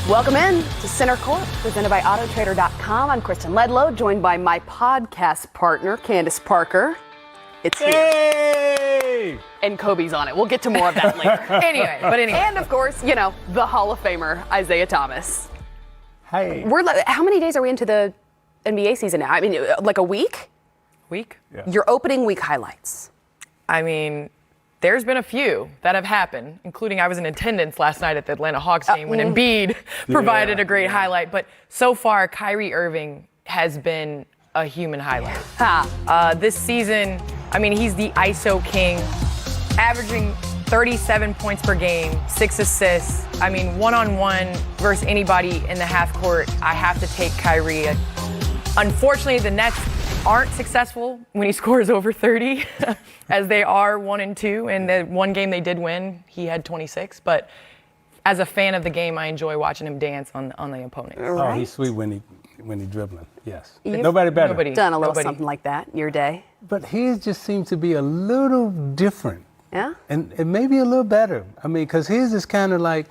Welcome in to Center Court, presented by AutoTrader.com. I'm Kristen Ledlow, joined by my podcast partner, Candace Parker. It's here. Hey! And Kobe's on it. We'll get to more of that later. anyway. And of course, you know, the Hall of Famer, Isiah Thomas. Hey. How many days are we into the NBA season now? I mean, like a week? Week? Yeah. Your opening week highlights. I mean, there's been a few that have happened, including I was in attendance last night at the Atlanta Hawks game when Embiid provided a great highlight. But so far, Kyrie Irving has been a human highlight. This season, I mean, he's the ISO king, averaging 37 points per game, 6 assists. I mean, one-on-one versus anybody in the half court, I have to take Kyrie. Unfortunately, the Nets aren't successful when he scores over 30, as they are 1-2. And the one game they did win, he had 26. But as a fan of the game, I enjoy watching him dance on the opponent. Oh, he's sweet when he dribbling. Yes. Nobody better. Nobody. Done a little something like that your day. But his just seems to be a little different. Yeah? And maybe a little better. I mean, because his is kind of like,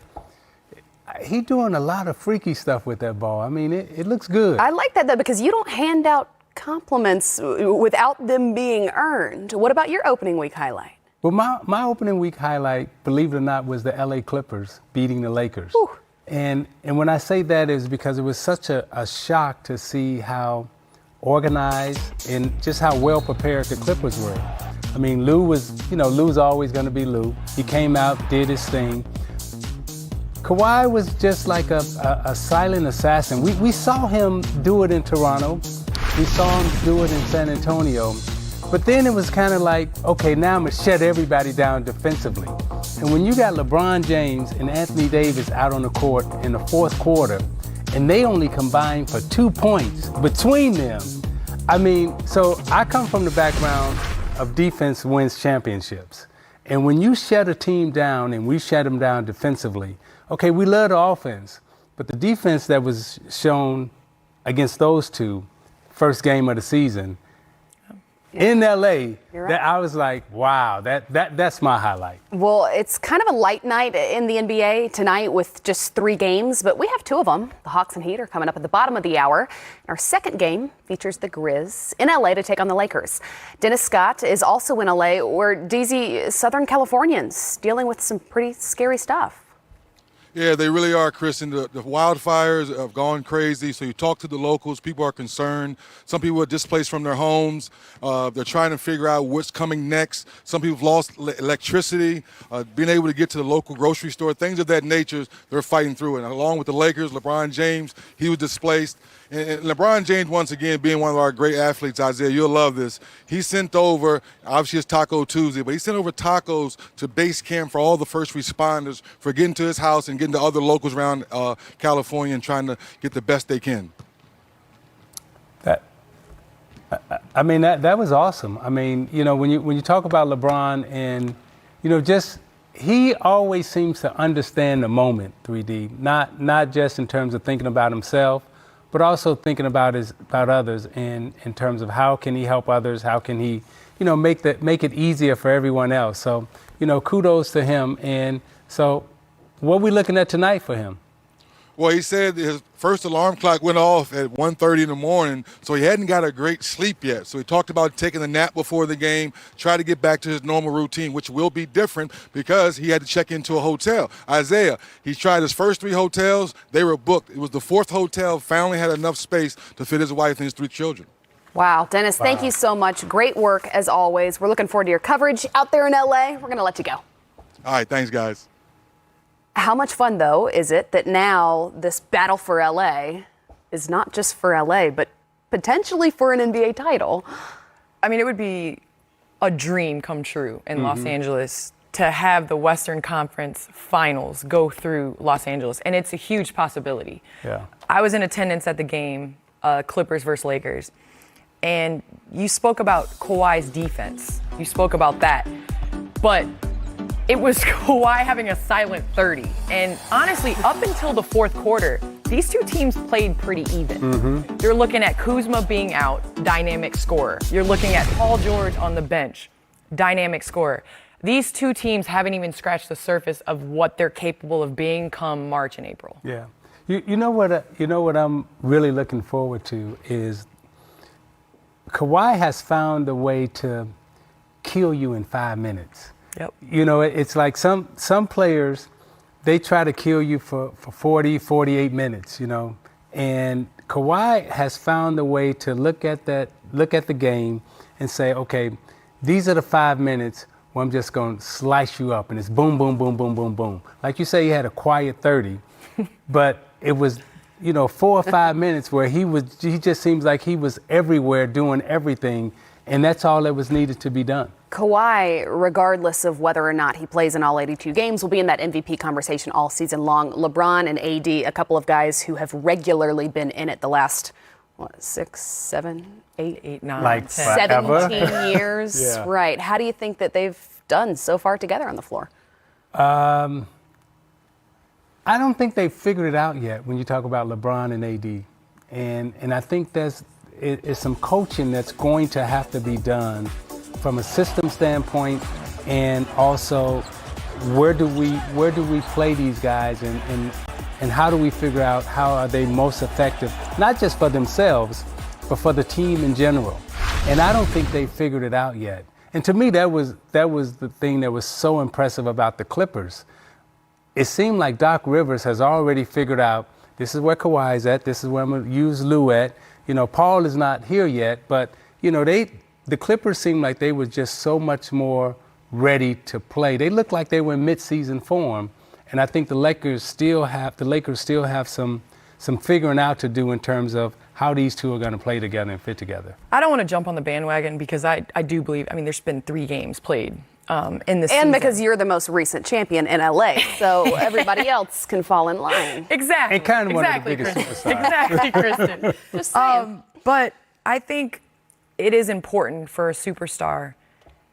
he's doing a lot of freaky stuff with that ball. I mean, it looks good. I like that, though, because you don't hand out compliments without them being earned. What about your opening week highlight? Well, my opening week highlight, believe it or not, was the LA Clippers beating the Lakers. Whew. And when I say that is because it was such a shock to see how organized and just how well prepared the Clippers were. I mean, Lou's always going to be Lou. He came out, did his thing. Kawhi was just like a silent assassin. We saw him do it in Toronto. We saw him do it in San Antonio. But then it was kind of like, okay, now I'm going to shut everybody down defensively. And when you got LeBron James and Anthony Davis out on the court in the fourth quarter, and they only combined for 2 points between them, I mean, so I come from the background of defense wins championships. And when you shut a team down and we shut them down defensively, okay, we love the offense, but the defense that was shown against those two, first game of the season, in LA, that I was like, wow, that's my highlight. Well, it's kind of a light night in the NBA tonight with just 3 games, but we have 2 of them. The Hawks and Heat are coming up at the bottom of the hour. Our second game features the Grizz in LA to take on the Lakers. Dennis Scott is also in LA, where DZ Southern Californians dealing with some pretty scary stuff. Yeah, they really are, Kristen. The wildfires have gone crazy. So you talk to the locals, people are concerned. Some people are displaced from their homes. They're trying to figure out what's coming next. Some people have lost electricity, being able to get to the local grocery store, things of that nature. They're fighting through it. And along with the Lakers, LeBron James, he was displaced. And LeBron James, once again, being one of our great athletes, Isiah, you'll love this. He sent over, obviously it's Taco Tuesday, but he sent over tacos to base camp for all the first responders for getting to his house and getting to other locals around California and trying to get the best they can. That was awesome. I mean, when you talk about LeBron and, just he always seems to understand the moment, 3D, not just in terms of thinking about himself, but also thinking about others and in terms of how can he help others, how can he, make it easier for everyone else. So, kudos to him. And so what are we looking at tonight for him? Well, he said his first alarm clock went off at 1:30 in the morning, so he hadn't got a great sleep yet. So he talked about taking a nap before the game, try to get back to his normal routine, which will be different because he had to check into a hotel. Isiah, he tried his first 3 hotels. They were booked. It was the 4th hotel, finally had enough space to fit his wife and his 3 children. Wow, Dennis, thank you so much. Great work, as always. We're looking forward to your coverage out there in LA. We're going to let you go. All right, thanks, guys. How much fun, though, is it that now this battle for LA is not just for LA, but potentially for an NBA title? I mean, it would be a dream come true in Los Angeles to have the Western Conference Finals go through Los Angeles, and it's a huge possibility. Yeah. I was in attendance at the game, Clippers versus Lakers, and you spoke about Kawhi's defense. You spoke about that, but it was Kawhi having a silent 30. And honestly, up until the fourth quarter, these two teams played pretty even. You're looking at Kuzma being out, dynamic scorer. You're looking at Paul George on the bench, dynamic scorer. These two teams haven't even scratched the surface of what they're capable of being come March and April. Yeah. You know what I'm really looking forward to is Kawhi has found a way to kill you in 5 minutes. Yep. You know, it's like some players, they try to kill you for 40, 48 minutes, you know. And Kawhi has found a way to look at the game and say, okay, these are the 5 minutes where I'm just going to slice you up. And it's boom, boom, boom, boom, boom, boom. Like you say, he had a quiet 30, but it was, 4 or 5 minutes where he just seems like he was everywhere doing everything. And that's all that was needed to be done. Kawhi, regardless of whether or not he plays in all 82 games, will be in that MVP conversation all season long. LeBron and AD, a couple of guys who have regularly been in it the last, 6, 7, 8, 9, like 17 years. Yeah. Right. How do you think that they've done so far together on the floor? I don't think they've figured it out yet when you talk about LeBron and AD. And I think there's some coaching that's going to have to be done from a system standpoint, and also where do we play these guys, and how do we figure out how are they most effective, not just for themselves, but for the team in general. And I don't think they figured it out yet. And to me, that was the thing that was so impressive about the Clippers. It seemed like Doc Rivers has already figured out, this is where Kawhi's at, this is where I'm going to use Lou at. Paul is not here yet, but, the Clippers seemed like they were just so much more ready to play. They looked like they were in mid-season form, and I think the Lakers still have some figuring out to do in terms of how these two are going to play together and fit together. I don't want to jump on the bandwagon because I do believe, there's been 3 games played in this season. And because you're the most recent champion in LA, so everybody else can fall in line. Exactly. And kind of one of the Exactly, biggest Kristen. superstars. Exactly, Kristen. Just saying. But I think it is important for a superstar.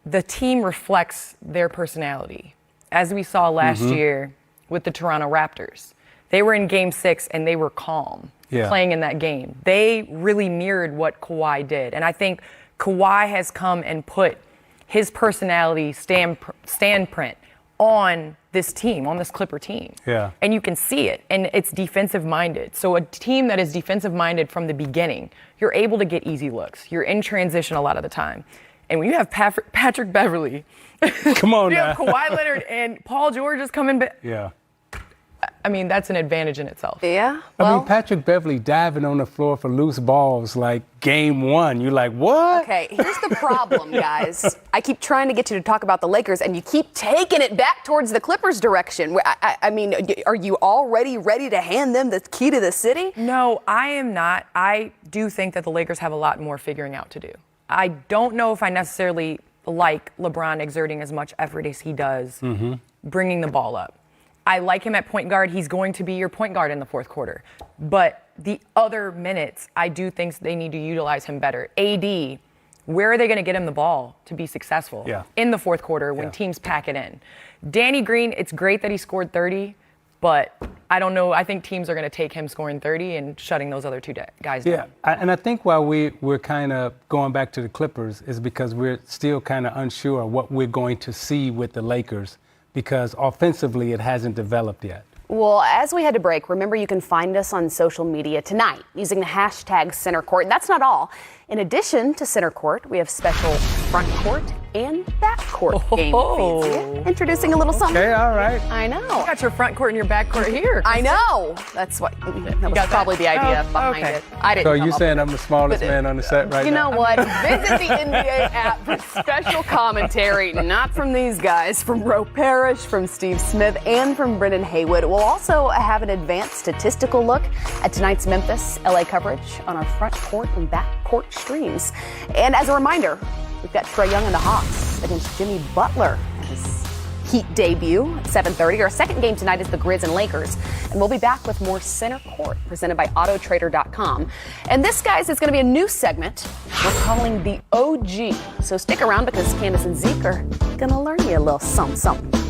The team reflects their personality. As we saw last year with the Toronto Raptors. They were in Game 6 and they were calm playing in that game. They really mirrored what Kawhi did. And I think Kawhi has come and put his personality standprint on this team, on this Clipper team. Yeah. And you can see it, and it's defensive-minded. So a team that is defensive-minded from the beginning, you're able to get easy looks. You're in transition a lot of the time. And when you have Patrick Beverley, Come on you now. have Kawhi Leonard and Paul George is coming back. Yeah. That's an advantage in itself. Yeah. Patrick Beverley diving on the floor for loose balls like Game 1. You're like, what? Okay, here's the problem, guys. I keep trying to get you to talk about the Lakers, and you keep taking it back towards the Clippers direction. Are you already ready to hand them the key to the city? No, I am not. I do think that the Lakers have a lot more figuring out to do. I don't know if I necessarily like LeBron exerting as much effort as he does, bringing the ball up. I like him at point guard. He's going to be your point guard in the fourth quarter. But the other minutes, I do think they need to utilize him better. AD, where are they going to get him the ball to be successful in the fourth quarter when teams pack it in? Danny Green, it's great that he scored 30, but I don't know. I think teams are going to take him scoring 30 and shutting those other two guys down. Yeah, and I think why we're kind of going back to the Clippers is because we're still kind of unsure what we're going to see with the Lakers, because offensively it hasn't developed yet. Well, as we head to break, remember you can find us on social media tonight using the hashtag Center Court. That's not all. In addition to Center Court, we have special front court and back court game feeds. Yeah, introducing a little something. Okay, all right. I know. You got your front court and your back court here. I know. That's what. That was probably the idea behind it. I didn't. So come you up saying with I'm the smallest man on the set right now? You know what? Visit the NBA app for special commentary, not from these guys, from Ro Parrish, from Steve Smith, and from Brendan Haywood. We'll also have an advanced statistical look at tonight's Memphis LA coverage on our front court and back court streams. And as a reminder, we've got Trae Young and the Hawks against Jimmy Butler in his Heat debut at 7:30. Our second game tonight is the Grizz and Lakers. And we'll be back with more Center Court presented by Autotrader.com. And this, guys, is going to be a new segment we're calling the OG. So stick around because Candace and Zeke are going to learn you a little something.